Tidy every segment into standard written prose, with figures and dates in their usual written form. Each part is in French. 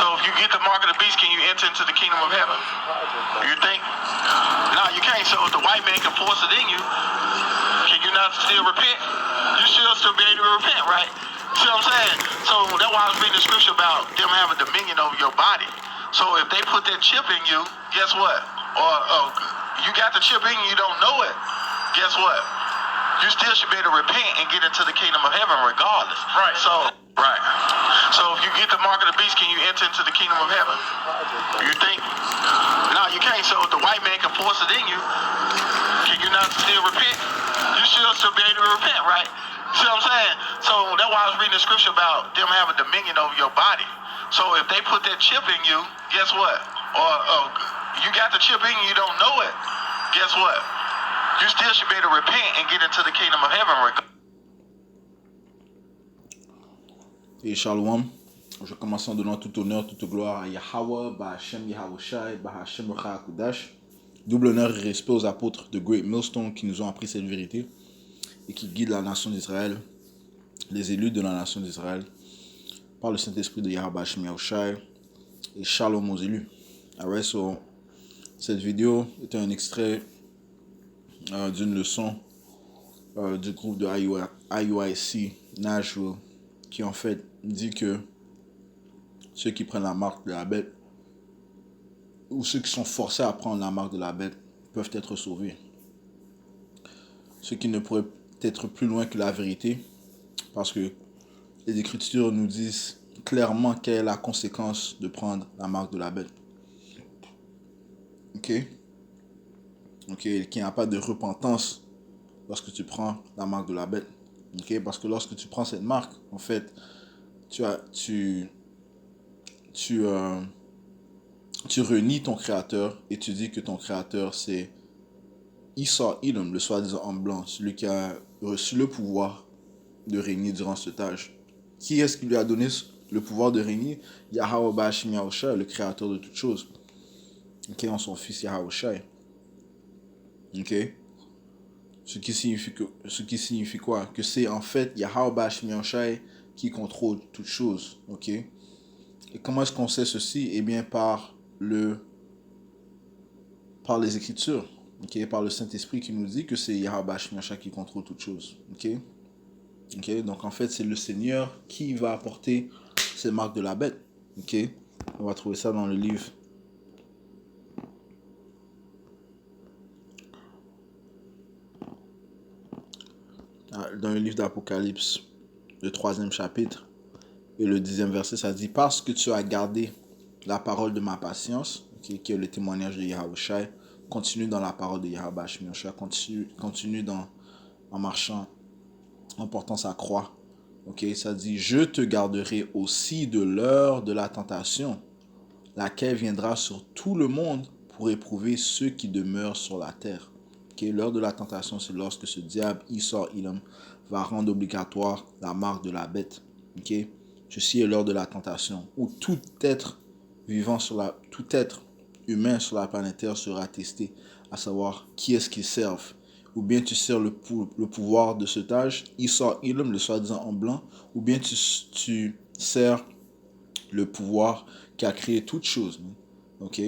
So if you get the mark of the beast, can you enter into the kingdom of heaven? You think? No, you can't. So if the white man can force it in you, can you not still repent? You should still be able to repent, right? See what I'm saying? So that's why I was reading the scripture about them having dominion over your body. So if they put that chip in you, guess what? Or you got the chip in you, you don't know it. Guess what? You still should be able to repent and get into the kingdom of heaven regardless. Right. So if you get the mark of the beast, can you enter into the kingdom of heaven? You think? No, you can't. So if the white man can force it in you, can you not still repent? You should still be able to repent, right? See what I'm saying? So that's why I was reading the scripture about them having dominion over your body. So if they put that chip in you, guess what? Or you got the chip in you, you don't know it. Guess what? You still should be able to repent and get into the kingdom of heaven. Et Shalom, je commence en donnant tout honneur, toute gloire à Yahweh, Bahashem Yahawashi, Bahashem Ruach. Double honneur et respect aux apôtres de Great Millstone qui nous ont appris cette vérité et qui guident la nation d'Israël, les élus de la nation d'Israël, par le Saint-Esprit de Yahweh Bahashem Yahawashi, et Shalom aux élus. Alright, so, cette vidéo est un extrait d'une leçon du groupe de IUIC Nashville qui en fait dit que ceux qui prennent la marque de la bête ou ceux qui sont forcés à prendre la marque de la bête peuvent être sauvés. Ce qui ne pourrait être plus loin que la vérité, parce que les Écritures nous disent clairement quelle est la conséquence de prendre la marque de la bête. Ok, qu'il n'y a pas de repentance lorsque tu prends la marque de la bête. Ok, parce que lorsque tu prends cette marque, en fait, tu renies ton créateur et tu dis que ton créateur c'est Esau Edom, le soi-disant homme blanc, celui qui a reçu le pouvoir de régner durant cet âge. Qui est-ce qui lui a donné le pouvoir de régner? Yahweh Bahashem Yahawashi, le créateur de toutes choses. Ok, en son fils Yahawashi. Ok. Ce qui signifie quoi? Que c'est en fait Yahweh Bahashem Yahawashi qui contrôle toutes choses. Ok. Et comment est-ce qu'on sait ceci? Eh bien par les Écritures. Ok, par le Saint-Esprit qui nous dit que c'est Yahweh Bahashem Yahawashi qui contrôle toutes choses. Ok. Ok, donc en fait c'est le Seigneur qui va apporter ces marques de la bête. Ok, on va trouver ça dans le livre. Dans le livre d'Apocalypse, le 3e chapitre et le 10e verset, ça dit: parce que tu as gardé la parole de ma patience, qui est le témoignage de Yahawashi, continue dans la parole de Yahweh Bahashem Yahawashi, continue en marchant, en portant sa croix. Ok, ça dit: je te garderai aussi de l'heure de la tentation, laquelle viendra sur tout le monde pour éprouver ceux qui demeurent sur la terre. Okay, l'heure de la tentation, c'est lorsque ce diable, Esau Edom, va rendre obligatoire la marque de la bête. Okay? Ceci est l'heure de la tentation, où tout être humain sur la planète Terre sera testé, à savoir qui est-ce qu'ils servent. Ou bien tu sers le pouvoir de cet âge, Esau Edom, le soi-disant homme blanc, ou bien tu sers le pouvoir qui a créé toutes choses. Ok?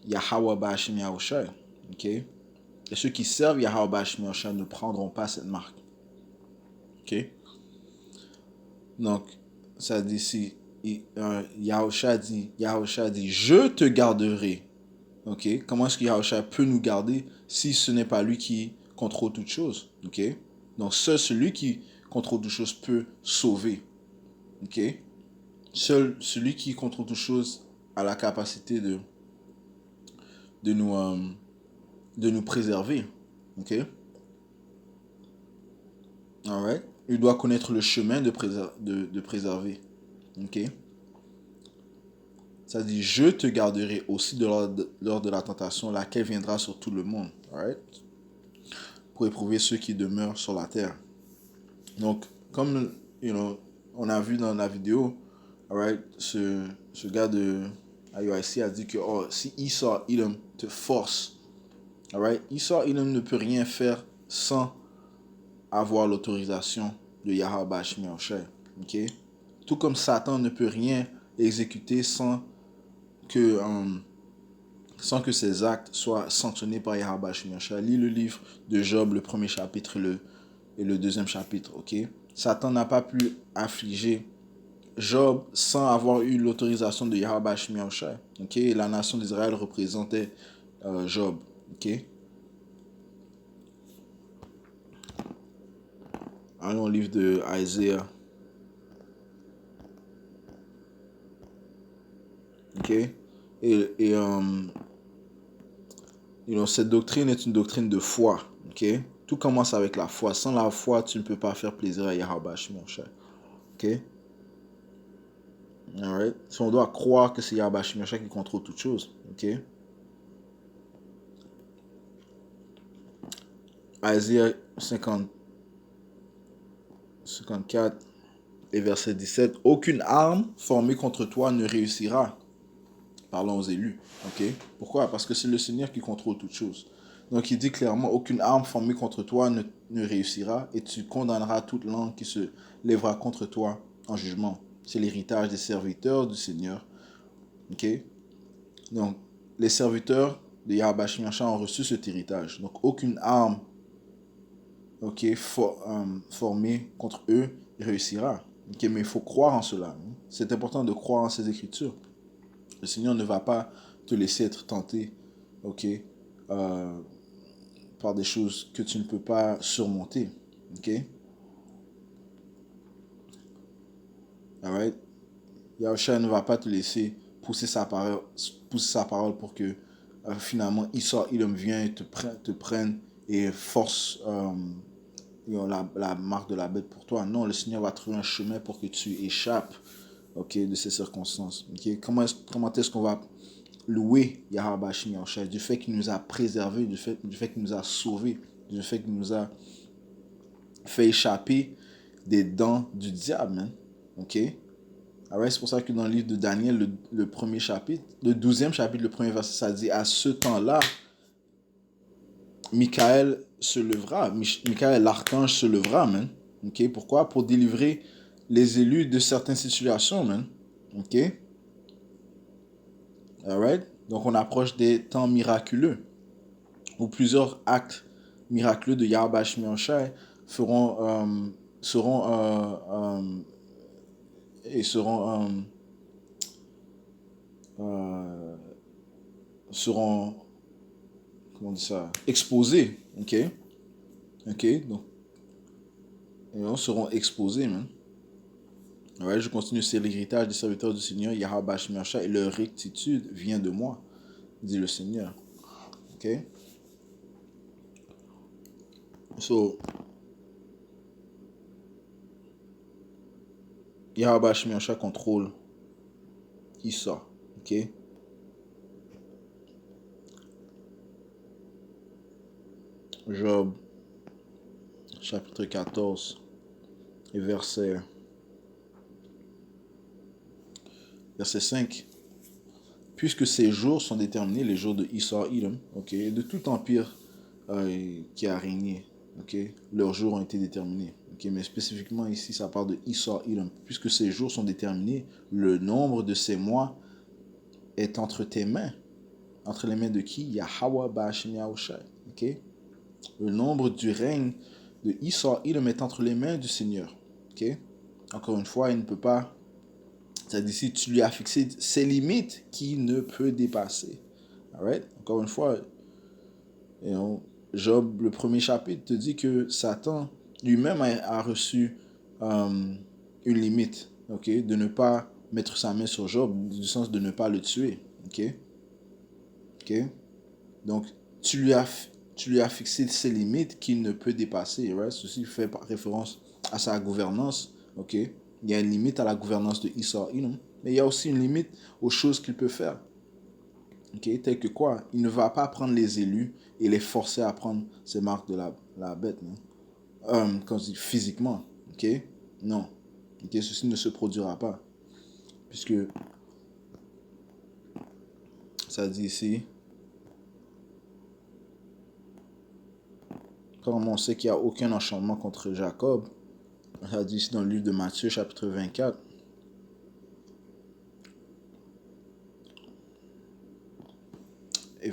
Yahweh Bahashem Yahawashi. Ok? Et ceux qui servent Yahweh Bahashem Yahawashi ne prendront pas cette marque. Ok? Donc, ça dit ici, Yahawashi dit, je te garderai. Ok? Comment est-ce que Yahawashi peut nous garder si ce n'est pas lui qui contrôle toutes choses? Ok? Donc, seul celui qui contrôle toutes choses peut sauver. Ok? Seul celui qui contrôle toutes choses a la capacité de nous préserver. Ok? Alright? Il doit connaître le chemin de préserver. Ok? Ça dit: je te garderai aussi lors de la tentation, laquelle viendra sur tout le monde. Alright? Pour éprouver ceux qui demeurent sur la terre. Donc, comme on a vu dans la vidéo, alright, ce gars de IUIC a dit que si Esau Edom te force, alright, Esau Edom ne peut rien faire sans avoir l'autorisation de Yahweh Bahashem Yahawashi. Ok? Tout comme Satan ne peut rien exécutés sans que ces actes soient sanctionnés par Yahweh Shemiasha. Lis le livre de Job, le premier chapitre et le deuxième chapitre, ok? Satan n'a pas pu affliger Job sans avoir eu l'autorisation de Yahweh Shemiasha, ok? La nation d'Israël représentait Job, ok? Allons au livre de Isaiah, ok? Et cette doctrine est une doctrine de foi, ok? Tout commence avec la foi. Sans la foi, tu ne peux pas faire plaisir à Yahweh Shemiasha, ok? Alright? Si on doit croire que c'est Yahweh Shemiasha qui contrôle toutes choses, ok? Isaiah 54 et verset 17. Aucune arme formée contre toi ne réussira. Parlons aux élus, ok? Pourquoi? Parce que c'est le Seigneur qui contrôle toutes choses. Donc il dit clairement, aucune arme formée contre toi ne réussira et tu condamneras toute langue qui se lèvera contre toi en jugement. C'est l'héritage des serviteurs du Seigneur, ok? Donc les serviteurs de Yahweh Shemiasha ont reçu cet héritage. Donc aucune arme, ok, formée contre eux réussira. Ok, mais il faut croire en cela. C'est important de croire en ces écritures. Le Seigneur ne va pas te laisser être tenté, ok, par des choses que tu ne peux pas surmonter, ok. Alright. Yahushua ne va pas te laisser pousser sa parole pour que finalement Edom vienne et te prenne et force la marque de la bête pour toi. Non, le Seigneur va trouver un chemin pour que tu échappes, ok, de ces circonstances. Okay? Comment est-ce qu'on va louer Yahweh Shemiasha du fait qu'il nous a préservés, du fait qu'il nous a sauvés, du fait qu'il nous a fait échapper des dents du diable, man. Ok? Alors, c'est pour ça que dans le livre de Daniel, le premier chapitre, le 12e chapitre, le premier verset, ça dit, à ce temps-là, Michael se levera, Michael l'archange se levera, man. Ok? Pourquoi? Pour délivrer les élus de certaines situations, man. Ok? Alright? Donc on approche des temps miraculeux où plusieurs actes miraculeux de Yahweh Shemiasha seront comment on dit ça, exposés, ok, donc ils seront exposés, man. Ouais, je continue, c'est l'héritage des serviteurs du Seigneur, Yahweh Shemiasha, et leur rectitude vient de moi, dit le Seigneur, ok. So, Yahweh Shemiasha contrôle Issa, ok. Job, chapitre 14, et verset 5. Puisque ces jours sont déterminés, les jours de Issa Edom, ok, de tout empire qui a régné, ok, leurs jours ont été déterminés, ok, mais spécifiquement ici, ça parle de Issa Edom. Puisque ces jours sont déterminés, le nombre de ces mois est entre tes mains. Entre les mains de qui? Yahweh Ba'ashem Yahushai, ok. Le nombre du règne de Issa Edom est entre les mains du Seigneur, ok. Encore une fois, il ne peut pas. C'est-à-dire, si tu lui as fixé ses limites qu'il ne peut dépasser. Alright? Encore une fois, Job, le premier chapitre, te dit que Satan lui-même a reçu une limite, ok? De ne pas mettre sa main sur Job, du sens de ne pas le tuer, ok? Ok? Donc, tu lui as fixé ses limites qu'il ne peut dépasser, right? Ceci fait référence à sa gouvernance, ok? Il y a une limite à la gouvernance de Issa Edom, mais il y a aussi une limite aux choses qu'il peut faire. Okay? Tel que quoi? Il ne va pas prendre les élus et les forcer à prendre ces marques de la bête. Quand je dis physiquement. Ok? Non. Okay? Ceci ne se produira pas. Puisque ça dit ici, comme on sait qu'il n'y a aucun enchantement contre Jacob, ça dit ici dans le livre de Matthieu, chapitre 24,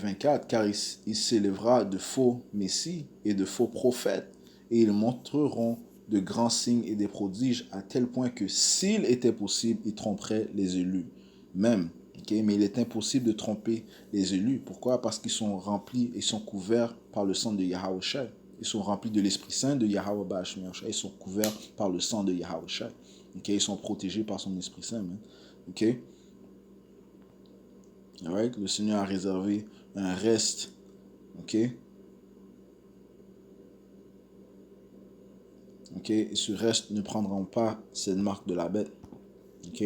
24, car il s'élèvera de faux messies et de faux prophètes, et ils montreront de grands signes et des prodiges, à tel point que s'il était possible, ils tromperaient les élus même. Okay? Mais il est impossible de tromper les élus. Pourquoi? Parce qu'ils sont remplis et sont couverts par le sang de Yahawashi. Ils sont remplis de l'Esprit Saint de Yahweh Bashmi. Ils sont couverts par le sang de Yahawashi. Okay? Ils sont protégés par son Esprit Saint. Man. Okay? Alright? Le Seigneur a réservé un reste. Ok? Ok? Et ce reste ne prendront pas cette marque de la bête. Ok?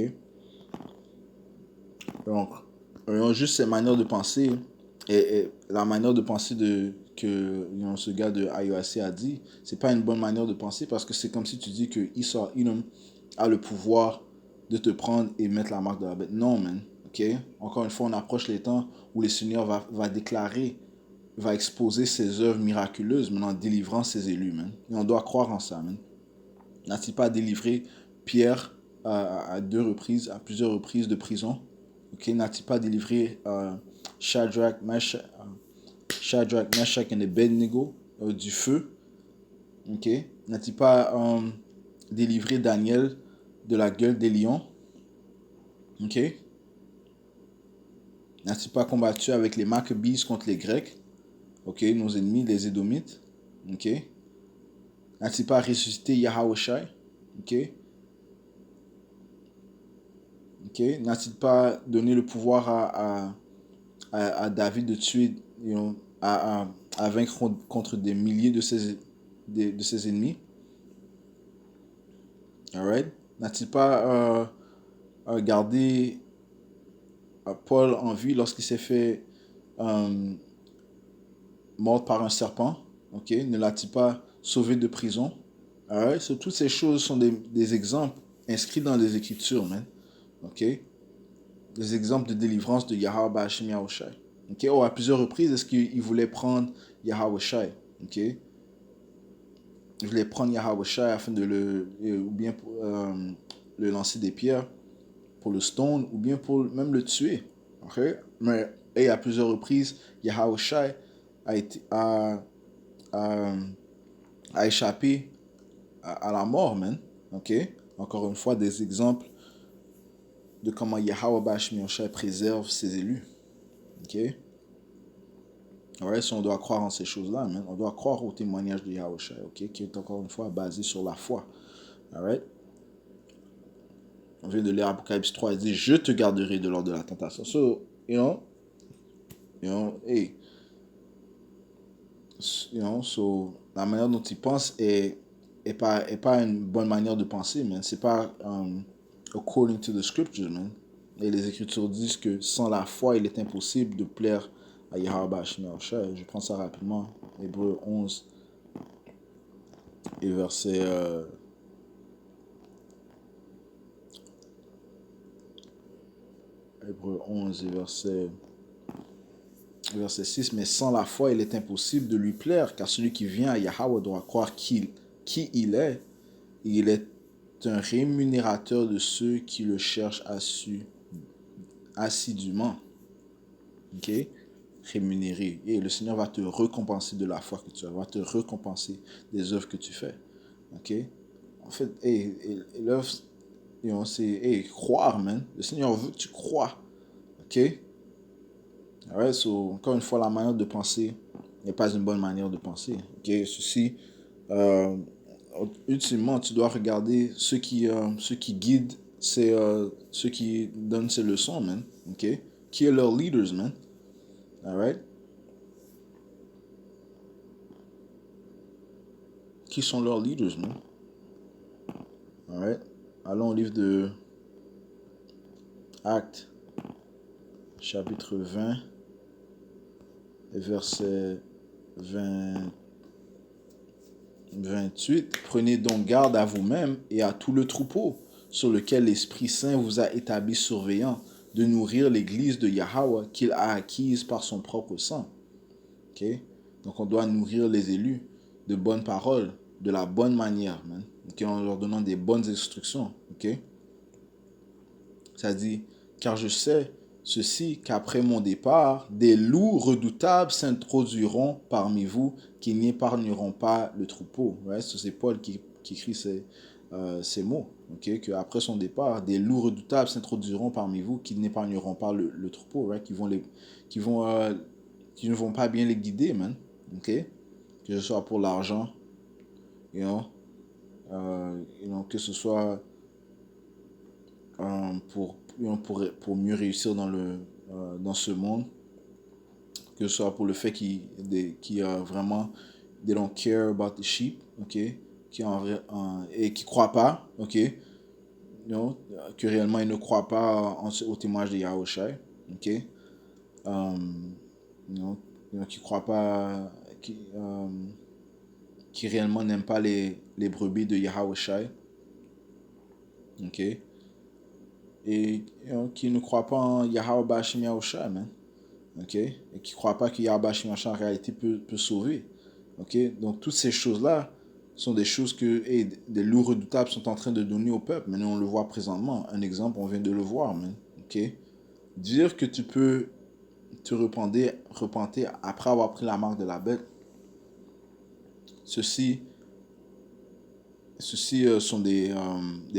Donc, juste cette manière de penser et la manière de penser que ce gars de IOAC a dit, c'est pas une bonne manière de penser parce que c'est comme si tu dis que Esau Edom a le pouvoir de te prendre et mettre la marque de la bête. Non, man. Ok? Encore une fois, on approche les temps où le Seigneur va déclarer, va exposer ses œuvres miraculeuses, mais en délivrant ses élus, man. Et on doit croire en ça, man. N'a-t-il pas délivré Pierre à plusieurs reprises de prison? Ok, n'a-t-il pas délivré Shadrach, Meshach et Abednego du feu? Ok, n'a-t-il pas délivré Daniel de la gueule des lions? Ok, n'a-t-il pas combattu avec les Maccabees contre les Grecs? Ok, nos ennemis, les Édomites. Ok, n'a-t-il pas ressuscité Yahawashi? Ok. Ok, n'a-t-il pas donné le pouvoir à David de tuer, à vaincre contre des milliers de ses ennemis? Alright? N'a-t-il pas gardé Paul en vie lorsqu'il s'est fait mort par un serpent? Ok, ne l'a-t-il pas sauvé de prison? Alright? So, toutes ces choses sont des exemples inscrits dans les Écritures, man. Ok? Des exemples de délivrance de Yahweh Bashim Yahushai. Ok, à plusieurs reprises, est-ce qu'il voulait prendre Yahawashi? Ok, il voulait prendre Yahawashi afin de ou bien le lancer des pierres pour le stone, ou bien pour même le tuer. Ok, mais et à plusieurs reprises, Yahawashi a échappé à la mort, man. Ok, encore une fois, des exemples de comment Yahweh Bashim Yahushai préserve ses élus. Ok. Alright, so on doit croire en ces choses-là, man. On doit croire au témoignage de Yahushua, ok, qui est encore une fois basé sur la foi. Alright. On vient de lire Apocalypse 3, il dit, je te garderai de l'ordre de la tentation. So, hey, so, la manière dont il pense est pas une bonne manière de penser, man. C'est pas according to the scriptures, man. Et les Écritures disent que sans la foi, il est impossible de plaire à Yahweh Bashim Yahushua. Je prends ça rapidement. Hébreux 11 et verset Hébreux 11 et verset 6. Mais sans la foi, il est impossible de lui plaire, car celui qui vient à Yahweh doit croire qui il est. Et il est un rémunérateur de ceux qui le cherchent assidûment. Ok? Rémunéré. Et le Seigneur va te récompenser de la foi que tu as, va te récompenser des œuvres que tu fais. Ok? En fait, l'œuvre, c'est croire, man. Le Seigneur veut que tu crois. Ok? Alright, so, encore une fois, la manière de penser n'est pas une bonne manière de penser. Ok? Ceci, ultimement, tu dois regarder ceux qui guident, c'est ceux qui donnent ces leçons, man. Ok? Qui est leurs leaders, man. Alright? Qui sont leurs leaders, man? Alright? Allons au livre de Actes, chapitre 20, verset 28. Prenez donc garde à vous-même et à tout le troupeau sur lequel l'Esprit Saint vous a établi surveillant, de nourrir l'église de Yahweh qu'il a acquise par son propre sang. Okay? Donc on doit nourrir les élus de bonnes paroles, de la bonne manière, man. Okay? En leur donnant des bonnes instructions. Okay? Ça dit, car je sais Ceci qu'après mon départ, des loups redoutables s'introduiront parmi vous qui n'épargneront pas le troupeau. Ouais, c'est Paul qui écrit ces mots. Okay? Qu'après son départ, des loups redoutables s'introduiront parmi vous qui n'épargneront pas le troupeau. Right? Qui, vont, qui ne vont pas bien les guider, man. Okay? Que ce soit pour l'argent, que ce soit pour mieux réussir dans ce monde, que ce soit pour le fait qu'ils vraiment they don't care about the sheep, et qui croient pas, que réellement ils ne croient pas au témoignage de Yahushua, qui croient pas, qui réellement n'aiment pas les brebis de Yahushua, et qui ne croient pas en Yahweh Bashim Yahushua, man. Et qui ne croient pas que Yahweh Bashim Yahushua en réalité peut sauver. Donc toutes ces choses-là sont des choses que des loups redoutables sont en train de donner au peuple. Maintenant, on le voit présentement. Un exemple, on vient de le voir, man. Dire que tu peux te repentir après avoir pris la marque de la bête, ceci sont des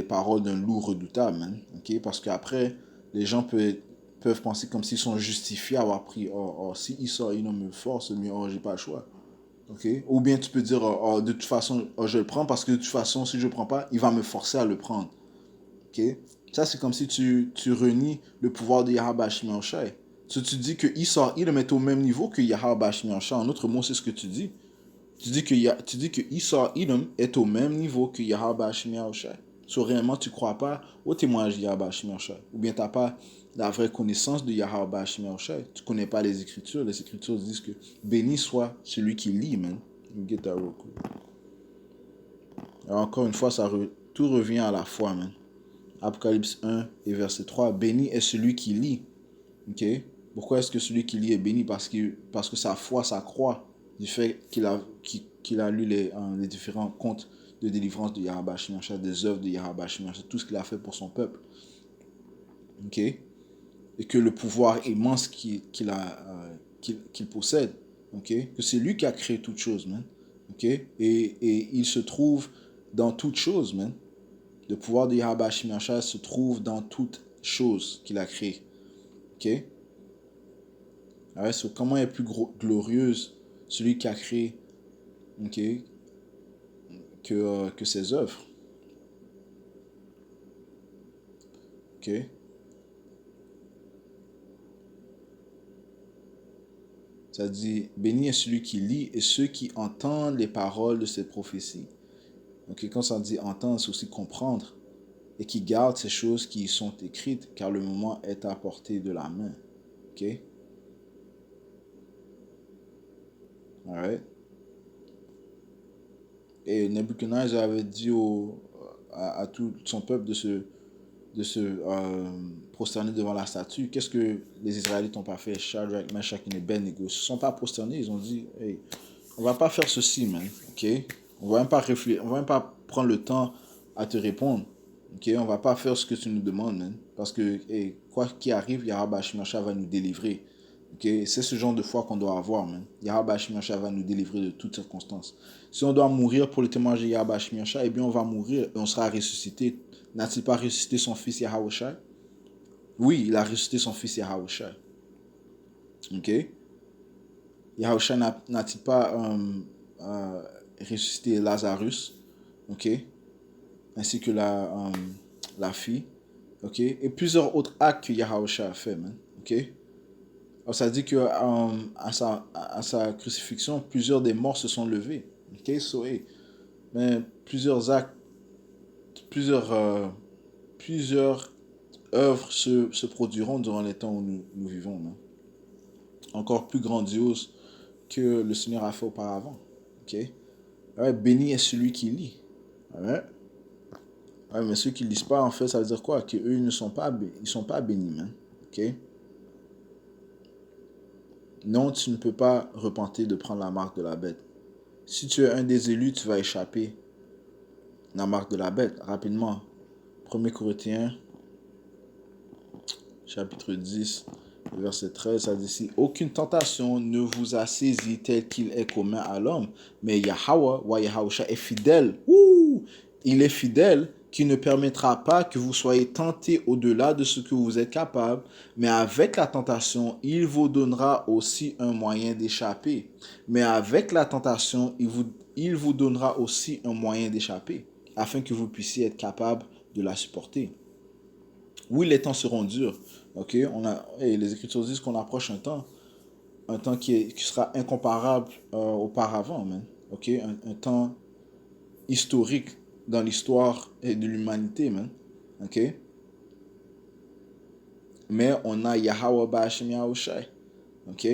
paroles d'un loup redoutable, man. Parce qu'après, les gens peuvent penser comme s'ils sont justifiés à avoir pris, si Esau me force, mais j'ai pas le choix. Ou bien tu peux dire, de toute façon, je le prends parce que de toute façon, si je le prends pas, il va me forcer à le prendre. Ça, c'est comme si tu renies le pouvoir de Yahweh Bashim Yahushua. Tu dis que Esau est au même niveau que Yahweh Bashim Yahushua. En autre mot, c'est ce que tu dis. Tu dis que Esau Edom est au même niveau que Yahweh Bashim Yahushua. Réellement, tu ne crois pas au témoignage de Yahweh Bashim Yahushua. Ou bien tu n'as pas la vraie connaissance de Yahweh Bashim Yahushua. Tu ne connais pas les Écritures. Les Écritures disent que béni soit celui qui lit, man. Get that real quick. Alors, encore une fois, tout revient à la foi, man. Apocalypse 1 et verset 3. Béni est celui qui lit. Pourquoi est-ce que celui qui lit est béni? Parce que sa foi, sa croix, du fait qu'il a lu les différents contes de délivrance de Yahweh Bashim Yahushua, des œuvres de Yahweh Bashim Yahushua, tout ce qu'il a fait pour son peuple. Et que le pouvoir immense qu'il possède, que c'est lui qui a créé toutes choses, man. Et il se trouve dans toutes choses, man. Le pouvoir de Yahweh Bashim Yahushua se trouve dans toutes choses qu'il a créées. Comment est plus glorieuse celui qui a créé que ses œuvres. Ça dit, béni est celui qui lit et ceux qui entendent les paroles de cette prophétie. Quand ça dit entendre, c'est aussi comprendre. Et qui gardent ces choses qui y sont écrites, car le moment est à portée de la main. Alright. Et Nebuchadnezzar avait dit à tout son peuple de se prosterner devant la statue. Qu'est-ce que les Israélites n'ont pas fait? Shadrach, Meshach et Abednego ne se sont pas prosternés. Ils ont dit, hey, on va pas faire ceci, man. On va même pas réfléchir, on va même pas prendre le temps à te répondre. On va pas faire ce que tu nous demandes, man. Parce que quoi qu'il arrive, Yahweh Bashim Yahushua va nous délivrer. C'est ce genre de foi qu'on doit avoir, man. Yahweh Bashim Yahushua va nous délivrer de toutes circonstances. Si on doit mourir pour le témoignage de Yahweh Bashim Yahushua, eh bien on va mourir et on sera ressuscité. N'a-t-il pas ressuscité son fils Yahushua? Oui, il a ressuscité son fils Yahushua. Yahushua n'a-t-il pas ressuscité Lazarus? Ainsi que la fille. Et plusieurs autres actes que Yahushua a fait, man. Alors, ça dit que à sa crucifixion, plusieurs des morts se sont levés. Mais plusieurs actes, plusieurs œuvres se produiront durant les temps où nous vivons, man. Encore plus grandiose que le Seigneur a fait auparavant. Béni est celui qui lit. Mais ceux qui ne lisent pas, en fait, ça veut dire quoi? Qu'eux, ils ne sont pas bénis, man. Non, tu ne peux pas repentir de prendre la marque de la bête. Si tu es un des élus, tu vas échapper la marque de la bête rapidement. 1 Corinthiens chapitre 10, verset 13, ça dit ici, aucune tentation ne vous a saisi tel qu'il est commun à l'homme, mais Yahweh, wa Yahusha, est fidèle. Il est fidèle qui ne permettra pas que vous soyez tentés au-delà de ce que vous êtes capable, mais avec la tentation, il vous donnera aussi un moyen d'échapper. Mais avec la tentation, il vous donnera aussi un moyen d'échapper, afin que vous puissiez être capable de la supporter. Oui, les temps seront durs. Ok, les Écritures disent qu'on approche un temps qui sera incomparable auparavant, man. Ok, un temps historique dans l'histoire de l'humanité, man. Ok, mais on a Yahweh Ba'ashem Yahushai. Ok,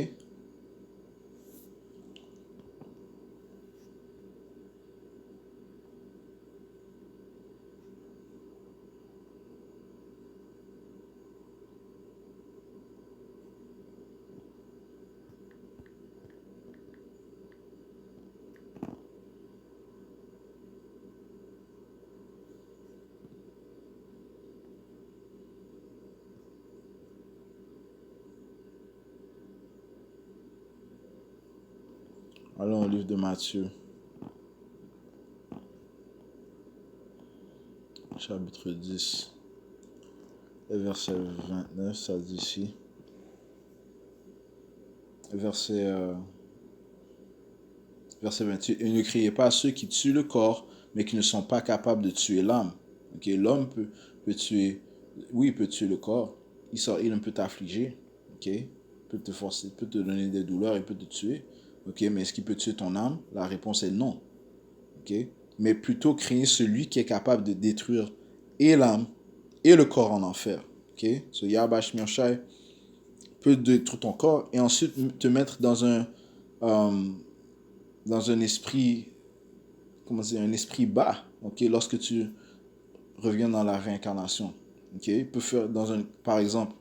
allons au livre de Matthieu, chapitre 10, verset 29, ça dit ici. Verset 28. Et ne criez pas à ceux qui tuent le corps, mais qui ne sont pas capables de tuer l'âme. Ok, l'homme peut tuer, oui, il peut tuer le corps. Il peut t'affliger. Ok, il peut te forcer, il peut te donner des douleurs, il peut te tuer. Ok, mais est-ce qu'il peut tuer ton âme? La réponse est non. Ok, mais plutôt craignez celui qui est capable de détruire et l'âme et le corps en enfer. Ok, so Yahweh Shai peut détruire ton corps et ensuite te mettre dans un esprit, comment dire, un esprit bas, ok, lorsque tu reviens dans la réincarnation, ok, il peut faire par exemple,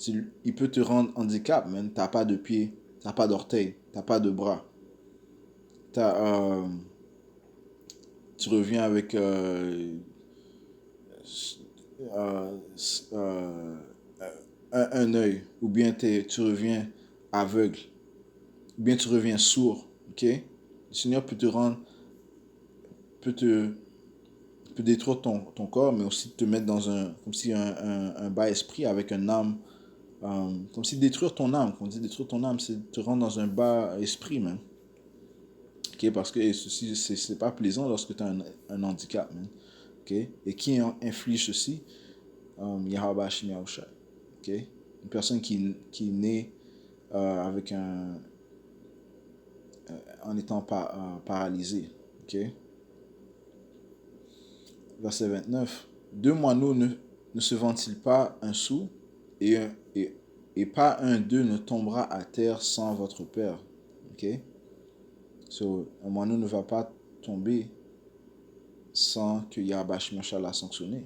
il peut te rendre handicap, man, t'as pas de pied, t'as pas d'orteil, t'as pas de bras, t'as, tu reviens avec euh, euh, un œil, ou bien tu reviens aveugle, ou bien tu reviens sourd, ok, le Seigneur peut te rendre, peut te peut détruire ton corps, mais aussi te mettre dans comme si un bas esprit avec un âme, comme si détruire ton âme, quand on dit détruire ton âme, c'est te rendre dans un bas esprit, même. Ok, parce que ceci, c'est pas plaisant lorsque tu as un handicap, man. Ok, et qui inflige ceci? Yahweh Hashem Yahushua. Ok, une personne qui est née avec en étant paralysé. Ok, verset 29. Deux moineaux ne se vendent-ils pas un sou et, et pas un d'eux ne tombera à terre sans votre Père. Ok? So, un moineau ne va pas tomber sans que Yahweh Shemashah l'a sanctionné.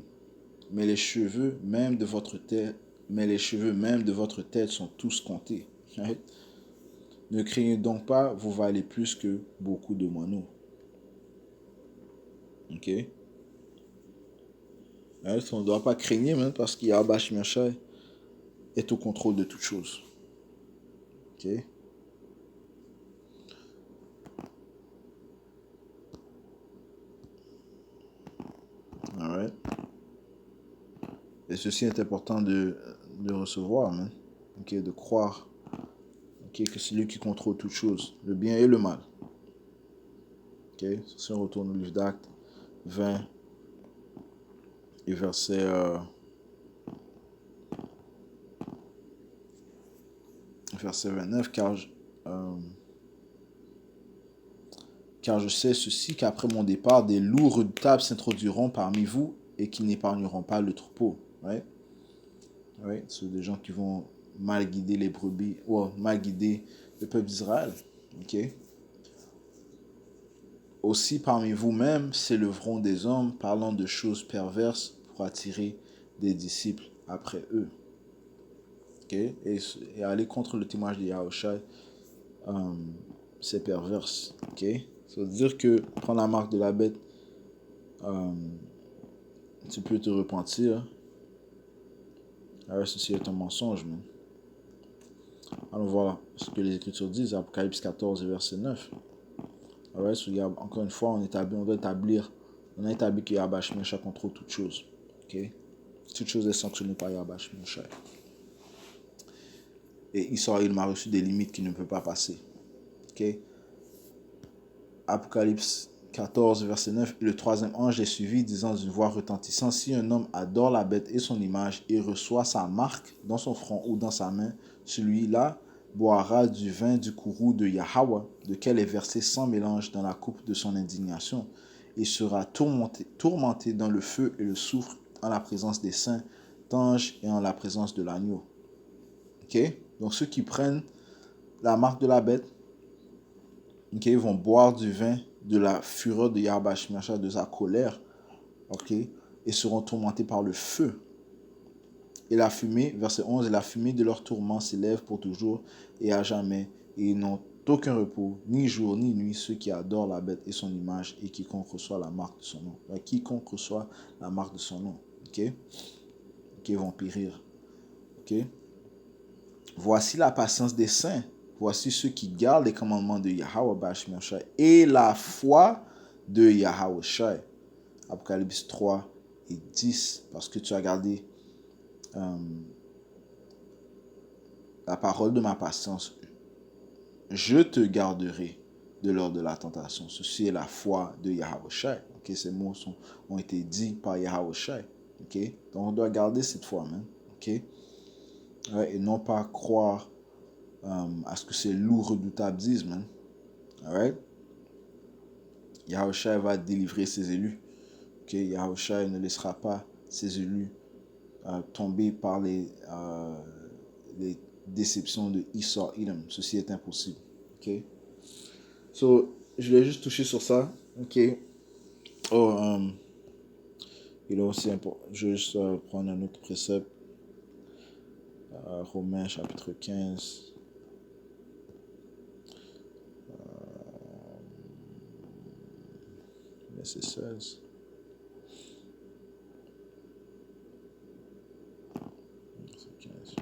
Mais les cheveux même de votre tête, sont tous comptés. Right? Ne craignez donc pas, vous valez plus que beaucoup de moineaux. Ok? On ne doit pas craigner, même, parce qu'il y a Yahweh Shemashah est au contrôle de toutes choses. Ok? Alright. Et ceci est important de recevoir, man. Ok, de croire, ok, que c'est lui qui contrôle toutes choses, le bien et le mal. Ok, si on retourne au livre d'Actes 20 et verset 29, car je sais ceci, qu'après mon départ, des loups redoutables s'introduiront parmi vous et qui n'épargneront pas le troupeau. Right? Right? C'est des gens qui vont mal guider les brebis, ou mal guider le peuple d'Israël. Ok? Aussi parmi vous-même s'élèveront des hommes parlant de choses perverses pour attirer des disciples après eux. Okay? Et aller contre le témoignage de Yahushua, c'est perverse. Okay? Ça veut dire que prendre la marque de la bête, tu peux te repentir, Alors, ceci est un mensonge, man. Allons voir ce que les Écritures disent, Apocalypse 14, verset 9. Alright, so, encore une fois, on a établi que Yahweh Shemeshai contrôle toutes choses. Ok? Toute chose est sanctionnée par Yahweh Shemeshai. Et Israël m'a reçu des limites qu'il ne peut pas passer. Ok? Apocalypse 14, verset 9. Et le troisième ange les suivit, disant d'une voix retentissante, si un homme adore la bête et son image et reçoit sa marque dans son front ou dans sa main, celui-là boira du vin du courroux de Yahweh, lequel est versé sans mélange dans la coupe de son indignation, et sera tourmenté dans le feu et le soufre en la présence des saints, d'anges et en la présence de l'agneau. Ok? Donc ceux qui prennent la marque de la bête, ok, ils vont boire du vin de la fureur de Yahweh Shemeshai, de sa colère, ok, et seront tourmentés par le feu. Et la fumée, verset 11, et la fumée de leur tourment s'élève pour toujours et à jamais, et ils n'ont aucun repos, ni jour ni nuit, ceux qui adorent la bête et son image, et quiconque reçoit la marque de son nom. Donc, quiconque reçoit la marque de son nom, ok, qui vont périr, ok. Voici la patience des saints. Voici ceux qui gardent les commandements de Yahweh Shemeshai et la foi de Yahweh Shai. Apocalypse 3 et 10. Parce que tu as gardé la parole de ma patience. Je te garderai de l'heure de la tentation. Ceci est la foi de Yahweh Shai. Okay? Ces mots ont été dits par Yahweh Shai. Okay? Donc on doit garder cette foi, man. Okay? Ouais, et non pas croire à ce que ces loups redoutables disent, man. Alright? Yahushua va délivrer ses élus. Okay? Yahushua ne laissera pas ses élus tomber par les déceptions de Esau Edom. Ceci est impossible. Okay? So, je vais juste toucher sur ça. Ok. Oh, il est aussi important. Je vais juste prendre un autre précepte. Romains chapitre 15. Verset 16. Verset 15.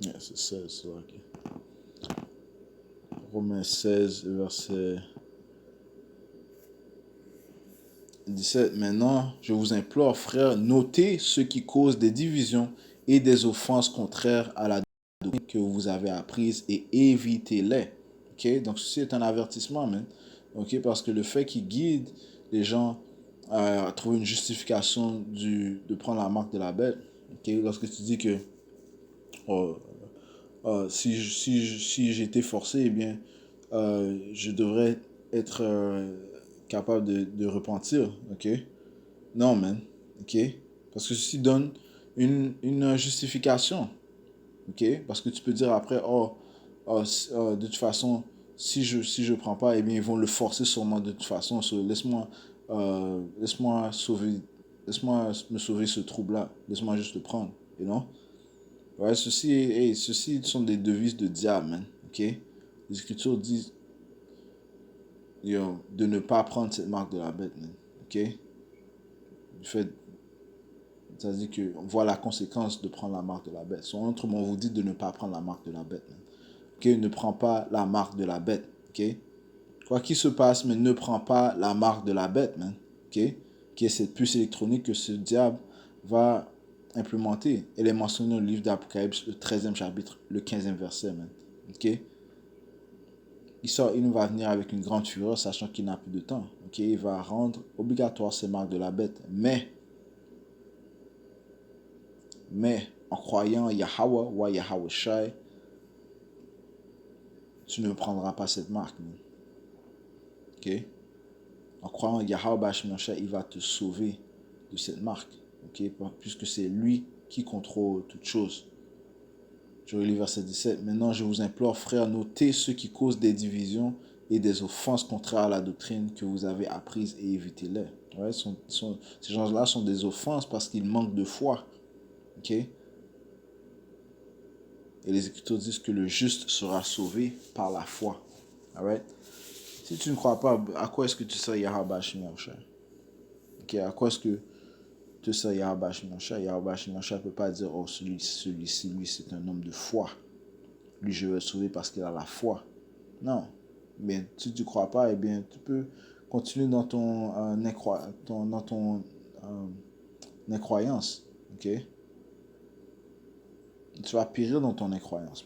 Verset 16, ok. Romains 16, verset 17. Maintenant, je vous implore, frères, notez ce qui cause des divisions et des offenses contraires à la doctrine que vous avez apprise et évitez-les. Ok? Donc, ceci est un avertissement, man. Ok? Parce que le fait qu'il guide les gens à trouver une justification de prendre la marque de la bête, ok? Lorsque tu dis que oh, si j'étais forcé, eh bien, je devrais être capable de repentir, ok? Non, man, ok? Parce que ceci donne une justification, ok? Parce que tu peux dire après, de toute façon, si je prends pas, eh bien, ils vont le forcer sur moi de toute façon. So, laisse-moi me sauver ce trouble-là. Laisse-moi juste le prendre, you know? Ouais, ceci sont des devises de diable, man. Ok? Les Écritures disent de ne pas prendre cette marque de la bête, man. Ok? Du fait, ça dit qu'on voit la conséquence de prendre la marque de la bête. Soit autrement, on vous dit de ne pas prendre la marque de la bête, man. Ok? Ne prends pas la marque de la bête. Ok? Quoi qu'il se passe, mais ne prends pas la marque de la bête, man. Ok? Qui est cette puce électronique que ce diable va implémenter. Elle est mentionnée dans le livre d'Apocalypse, le 13e chapitre, le 15e verset, man. Ok? Il va venir avec une grande fureur, sachant qu'il n'a plus de temps. Ok? Il va rendre obligatoire ces marques de la bête. Mais en croyant Yahweh ou Yahweh Shai, tu ne prendras pas cette marque, man. Ok? En croyant Yahweh Bashim Yahshua, il va te sauver de cette marque. Ok? Puisque c'est lui qui contrôle toutes choses. Je relis verset 17. Maintenant, je vous implore, frères, notez ceux qui causent des divisions et des offenses contraires à la doctrine que vous avez apprises et évitez-les. Ouais, ces gens-là sont des offenses parce qu'ils manquent de foi. Ok? Et les Écritures disent que le juste sera sauvé par la foi. Alright? Si tu ne crois pas, à quoi est-ce que tu seras Yahweh Bashim Yahshua? Ok? À quoi est-ce que tu seras Yahweh Bashim Yahshua? Yahweh Bashim Yahshua ne peut pas dire, oh, celui-ci, lui, c'est un homme de foi. Lui, je vais le sauver parce qu'il a la foi. Non. Mais si tu ne crois pas, eh bien, tu peux continuer dans ton, incroyance. Ok? Tu vas périr dans ton incroyance.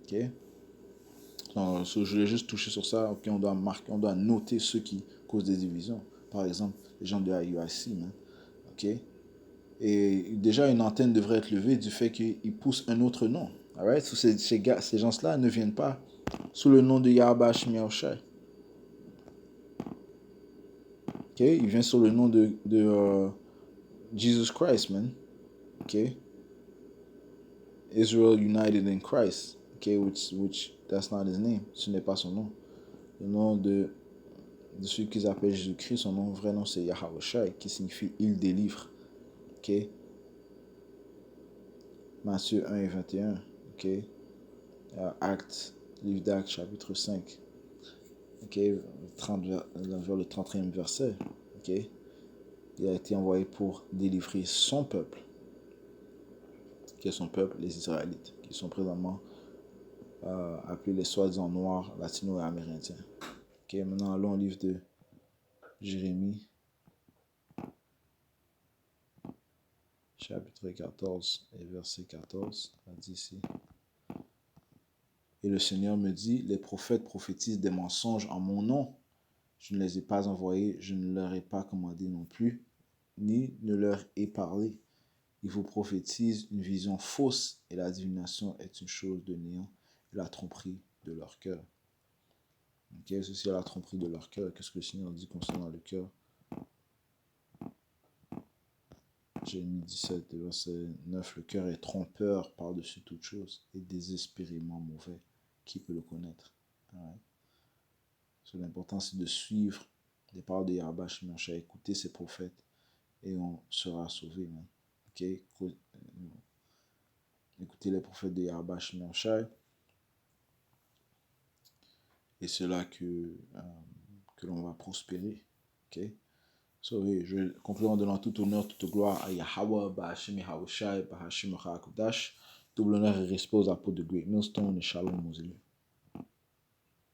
Ok? Donc, je voulais juste toucher sur ça. Ok, on doit noter ceux qui causent des divisions. Par exemple, les gens de IUIC. Ok? Et déjà, une antenne devrait être levée du fait qu'ils poussent un autre nom. Alright? So, ces gens-là ne viennent pas sous le nom de Yahweh Hashem Yahushua. Ok? Ils viennent sous le nom de Jesus Christ, man. Ok? Israel United in Christ. Ok? Which that's not his name. Ce n'est pas son nom. Le nom de celui qu'ils appellent Jésus-Christ, son nom, vrai nom, c'est Yahawashi, qui signifie il délivre. Ok? Matthieu 1 et 21. Ok? Actes, livre d'Actes, chapitre 5. Ok? Vers le 31e verset. Ok? Il a été envoyé pour délivrer son peuple. Qui est son peuple? Les Israélites, qui sont présentement appelés les soi-disant noirs, latino et amérindiens. Ok? Maintenant, allons au livre de Jérémie, chapitre 14 et verset 14. On dit ici. Et le Seigneur me dit, les prophètes prophétisent des mensonges en mon nom. Je ne les ai pas envoyés, je ne leur ai pas commandé non plus, ni ne leur ai parlé. Ils vous prophétisent une vision fausse, et la divination est une chose de néant, et la tromperie de leur cœur. Ok, ceci est la tromperie de leur cœur. Qu'est-ce que le Seigneur dit concernant le cœur? Jérémie 17, verset 9. Le cœur est trompeur par-dessus toute chose et désespérément mauvais. Qui peut le connaître? L'important, c'est de suivre les paroles de Yahweh Hashem Yahushua, écouter ses prophètes et on sera sauvé. Ok? Écoutez les prophètes de Yahweh Hashem Yahushua et c'est là que l'on va prospérer. Ok? So, oui, je vais conclure en donnant tout honneur, toute gloire à Yahweh, Bahashem Yahushua, Bahashem Hakudash. Double honneur et respect aux apôtres de Great Millstone et Shalom aux élus.